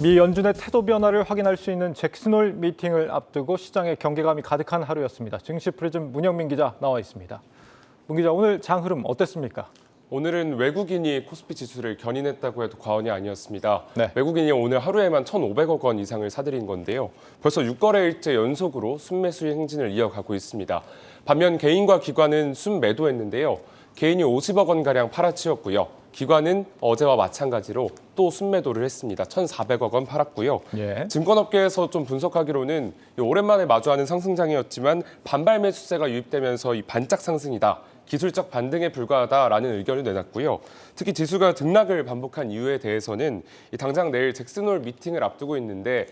미 연준의 태도 변화를 확인할 수 있는 잭슨홀 미팅을 앞두고 시장에 경계감이 가득한 하루였습니다. 증시 프리즘 문영민 기자 나와 있습니다. 문 기자, 오늘 장 흐름 어땠습니까? 오늘은 외국인이 코스피 지수를 견인했다고 해도 과언이 아니었습니다. 네. 외국인이 오늘 하루에만 1,500억 원 이상을 사들인 건데요. 벌써 6거래일째 연속으로 순매수 행진을 이어가고 있습니다. 반면 개인과 기관은 순매도했는데요. 개인이 50억 원가량 팔아치웠고요. 기관은 어제와 마찬가지로 또 순매도를 했습니다. 1,400억 원 팔았고요. 예. 증권업계에서 좀 분석하기로는 오랜만에 마주하는 상승장이었지만 반발 매수세가 유입되면서 이 반짝 상승이다. 기술적 반등에 불과하다라는 의견을 내놨고요. 특히 지수가 등락을 반복한 이유에 대해서는 당장 내일 잭슨홀 미팅을 앞두고 있는데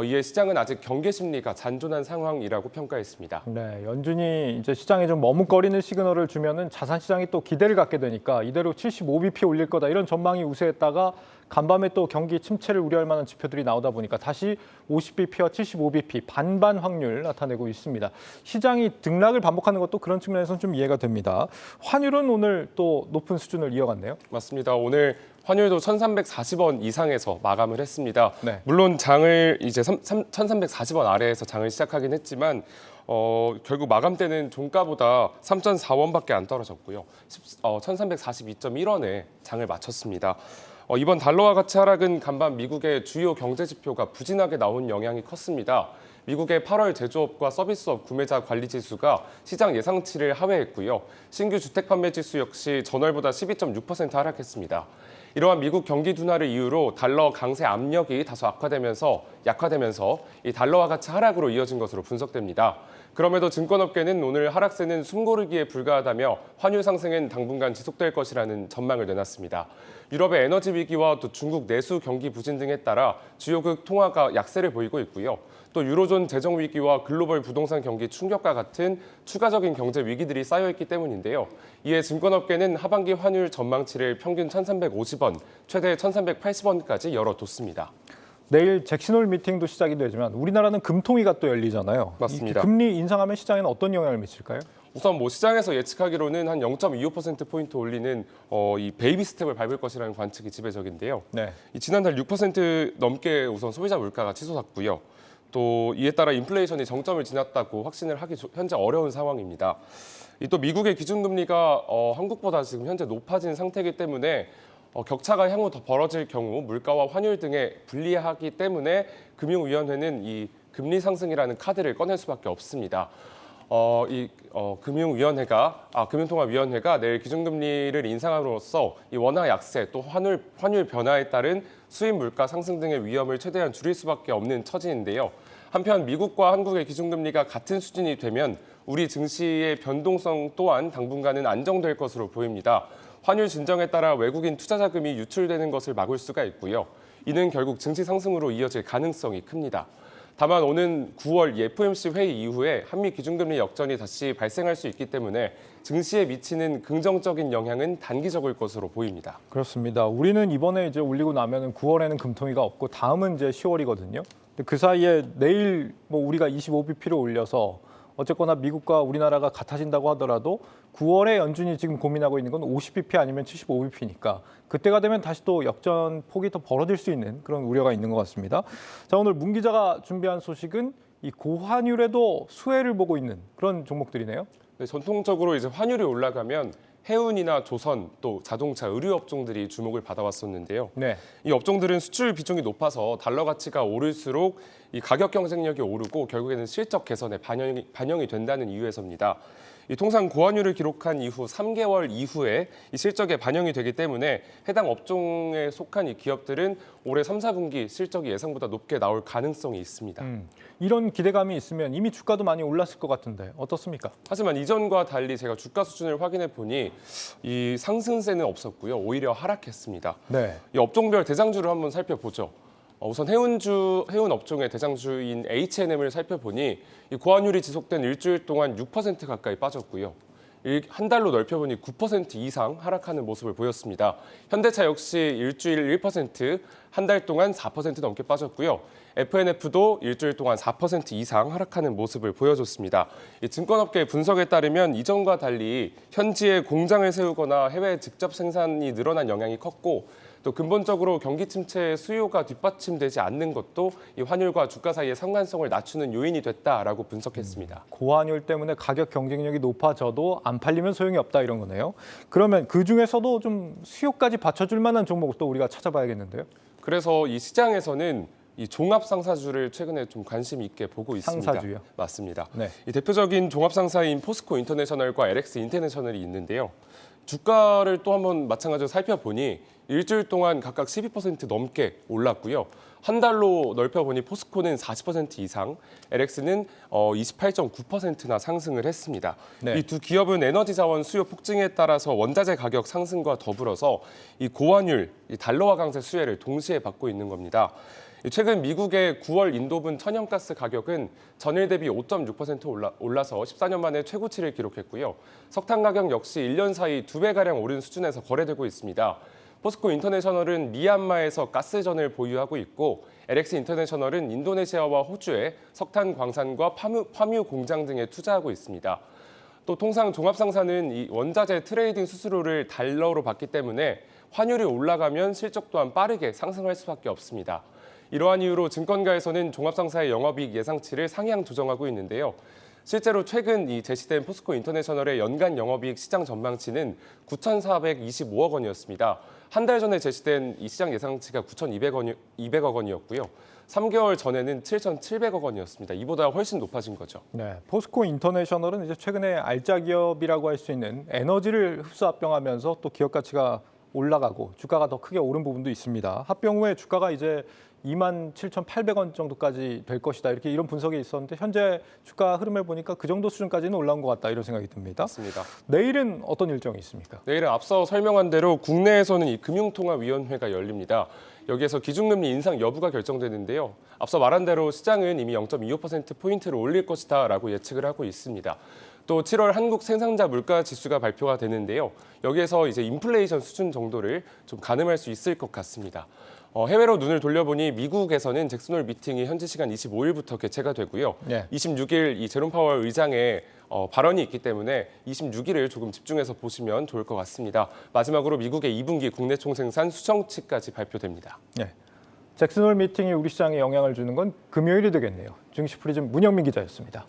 이에 시장은 아직 경계 심리가 잔존한 상황이라고 평가했습니다. 네, 연준이 이제 시장에 좀 머뭇거리는 시그널을 주면은 자산 시장이 또 기대를 갖게 되니까 이대로 75bp 올릴 거다 이런 전망이 우세했다가 간밤에 또 경기 침체를 우려할 만한 지표들이 나오다 보니까 다시 50bp와 75bp 반반 확률 나타내고 있습니다. 시장이 등락을 반복하는 것도 그런 측면에서는 좀 이해가 됩니다. 환율은 오늘 또 높은 수준을 이어갔네요. 맞습니다. 오늘 환율도 1,340원 이상에서 마감을 했습니다. 네. 물론 장을 이제 1,340원 아래에서 장을 시작하긴 했지만 결국 마감 때는 종가보다 3.4원밖에 안 떨어졌고요. 1,342.1원에 장을 마쳤습니다. 이번 달러와 가치 하락은 간밤 미국의 주요 경제 지표가 부진하게 나온 영향이 컸습니다. 미국의 8월 제조업과 서비스업 구매자 관리 지수가 시장 예상치를 하회했고요. 신규 주택 판매 지수 역시 전월보다 12.6% 하락했습니다. 이러한 미국 경기 둔화를 이유로 달러 강세 압력이 다소 약화되면서 이 달러와 가치 하락으로 이어진 것으로 분석됩니다. 그럼에도 증권업계는 오늘 하락세는 숨고르기에 불과하다며 환율 상승은 당분간 지속될 것이라는 전망을 내놨습니다. 유럽의 에너지 위기와 또 중국 내수 경기 부진 등에 따라 주요국 통화가 약세를 보이고 있고요. 또 유로존 재정 위기와 글로벌 부동산 경기 충격과 같은 추가적인 경제 위기들이 쌓여있기 때문인데요. 이에 증권업계는 하반기 환율 전망치를 평균 1,350원, 최대 1,380원까지 열어뒀습니다. 내일 잭슨홀 미팅도 시작이 되지만 우리나라는 금통위가 또 열리잖아요. 맞습니다. 금리 인상하면 시장에는 어떤 영향을 미칠까요? 우선 시장에서 예측하기로는 한 0.25%포인트 올리는 이 베이비 스텝을 밟을 것이라는 관측이 지배적인데요. 네. 지난달 6% 넘게 우선 소비자 물가가 치솟았고요. 또 이에 따라 인플레이션이 정점을 지났다고 확신을 하기 현재 어려운 상황입니다. 또 미국의 기준금리가 한국보다 지금 현재 높아진 상태이기 때문에 격차가 향후 더 벌어질 경우 물가와 환율 등에 불리하기 때문에 금융위원회는 이 금리 상승이라는 카드를 꺼낼 수밖에 없습니다. 금융통화위원회가 내일 기준금리를 인상함으로써 이 원화 약세 또 환율 변화에 따른 수입 물가 상승 등의 위험을 최대한 줄일 수밖에 없는 처지인데요. 한편 미국과 한국의 기준금리가 같은 수준이 되면 우리 증시의 변동성 또한 당분간은 안정될 것으로 보입니다. 환율 진정에 따라 외국인 투자 자금이 유출되는 것을 막을 수가 있고요. 이는 결국 증시 상승으로 이어질 가능성이 큽니다. 다만 오는 9월 FOMC 회의 이후에 한미 기준금리 역전이 다시 발생할 수 있기 때문에 증시에 미치는 긍정적인 영향은 단기적일 것으로 보입니다. 그렇습니다. 우리는 이번에 이제 올리고 나면은 9월에는 금통위가 없고 다음은 이제 10월이거든요. 근데 그 사이에 내일 우리가 25bp를 올려서 어쨌거나 미국과 우리나라가 같아진다고 하더라도 9월에 연준이 지금 고민하고 있는 건 50bp 아니면 75bp니까 그때가 되면 다시 또 역전 폭이 더 벌어질 수 있는 그런 우려가 있는 것 같습니다. 자, 오늘 문 기자가 준비한 소식은 이 고환율에도 수혜를 보고 있는 그런 종목들이네요. 네, 전통적으로 이제 환율이 올라가면 해운이나 조선, 또 자동차, 의류 업종들이 주목을 받아왔었는데요. 네. 이 업종들은 수출 비중이 높아서 달러 가치가 오를수록 이 가격 경쟁력이 오르고 결국에는 실적 개선에 반영이 된다는 이유에서입니다. 통상 고환율을 기록한 이후 3개월 이후에 이 실적에 반영이 되기 때문에 해당 업종에 속한 이 기업들은 올해 3, 4분기 실적이 예상보다 높게 나올 가능성이 있습니다. 이런 기대감이 있으면 이미 주가도 많이 올랐을 것 같은데 어떻습니까? 하지만 이전과 달리 제가 주가 수준을 확인해 보니 이 상승세는 없었고요. 오히려 하락했습니다. 네. 이 업종별 대장주를 한번 살펴보죠. 우선 해운 업종의 대장주인 H&M을 살펴보니 이 고환율이 지속된 일주일 동안 6% 가까이 빠졌고요. 한 달로 넓혀보니 9% 이상 하락하는 모습을 보였습니다. 현대차 역시 일주일 1%, 한 달 동안 4% 넘게 빠졌고요. FNF도 일주일 동안 4% 이상 하락하는 모습을 보여줬습니다. 이 증권업계 분석에 따르면 이전과 달리 현지에 공장을 세우거나 해외 직접 생산이 늘어난 영향이 컸고 또 근본적으로 경기 침체의 수요가 뒷받침되지 않는 것도 이 환율과 주가 사이의 상관성을 낮추는 요인이 됐다라고 분석했습니다. 고환율 때문에 가격 경쟁력이 높아져도 안 팔리면 소용이 없다 이런 거네요. 그러면 그 중에서도 좀 수요까지 받쳐줄 만한 종목을 또 우리가 찾아봐야겠는데요. 그래서 이 시장에서는 이 종합 상사주를 최근에 좀 관심 있게 보고 있습니다. 상사주요? 맞습니다. 네. 이 대표적인 종합 상사인 포스코 인터내셔널과 LX 인터내셔널이 있는데요. 주가를 또 한번 마찬가지로 살펴보니 일주일 동안 각각 12% 넘게 올랐고요. 한 달로 넓혀보니 포스코는 40% 이상, LX는 28.9%나 상승을 했습니다. 네. 이 두 기업은 에너지 자원 수요 폭증에 따라서 원자재 가격 상승과 더불어서 이 고환율, 이 달러화 강세 수혜를 동시에 받고 있는 겁니다. 최근 미국의 9월 인도분 천연가스 가격은 전일 대비 5.6% 올라서 14년 만에 최고치를 기록했고요. 석탄 가격 역시 1년 사이 2배가량 오른 수준에서 거래되고 있습니다. 포스코 인터내셔널은 미얀마에서 가스전을 보유하고 있고 LX 인터내셔널은 인도네시아와 호주에 석탄 광산과 파뮤 공장 등에 투자하고 있습니다. 또 통상 종합상사는 이 원자재 트레이딩 수수료를 달러로 받기 때문에 환율이 올라가면 실적 또한 빠르게 상승할 수밖에 없습니다. 이러한 이유로 증권가에서는 종합상사의 영업이익 예상치를 상향 조정하고 있는데요. 실제로 최근 이 제시된 포스코 인터내셔널의 연간 영업이익 시장 전망치는 9,425억 원이었습니다. 한 달 전에 제시된 이 시장 예상치가 9,200억 원이었고요. 3개월 전에는 7,700억 원이었습니다. 이보다 훨씬 높아진 거죠. 네, 포스코 인터내셔널은 이제 최근에 알짜 기업이라고 할 수 있는 에너지를 흡수 합병하면서 또 기업 가치가 올라가고 주가가 더 크게 오른 부분도 있습니다. 합병 후에 주가가 이제 27,800원 정도까지 될 것이다. 이런 분석이 있었는데 현재 주가 흐름을 보니까 그 정도 수준까지는 올라온 것 같다. 이런 생각이 듭니다. 맞습니다. 내일은 어떤 일정이 있습니까? 내일은 앞서 설명한 대로 국내에서는 이 금융통화위원회가 열립니다. 여기에서 기준금리 인상 여부가 결정되는데요. 앞서 말한 대로 시장은 이미 0.25%포인트를 올릴 것이다라고 예측을 하고 있습니다. 또 7월 한국 생산자 물가 지수가 발표가 되는데요. 여기에서 이제 인플레이션 수준 정도를 좀 가늠할 수 있을 것 같습니다. 해외로 눈을 돌려보니 미국에서는 잭슨홀 미팅이 현지 시간 25일부터 개최가 되고요. 네. 26일 이 제롬 파월 의장의 발언이 있기 때문에 26일을 조금 집중해서 보시면 좋을 것 같습니다. 마지막으로 미국의 2분기 국내 총생산 수정치까지 발표됩니다. 네. 잭슨홀 미팅이 우리 시장에 영향을 주는 건 금요일이 되겠네요. 증시 프리즘 문영민 기자였습니다.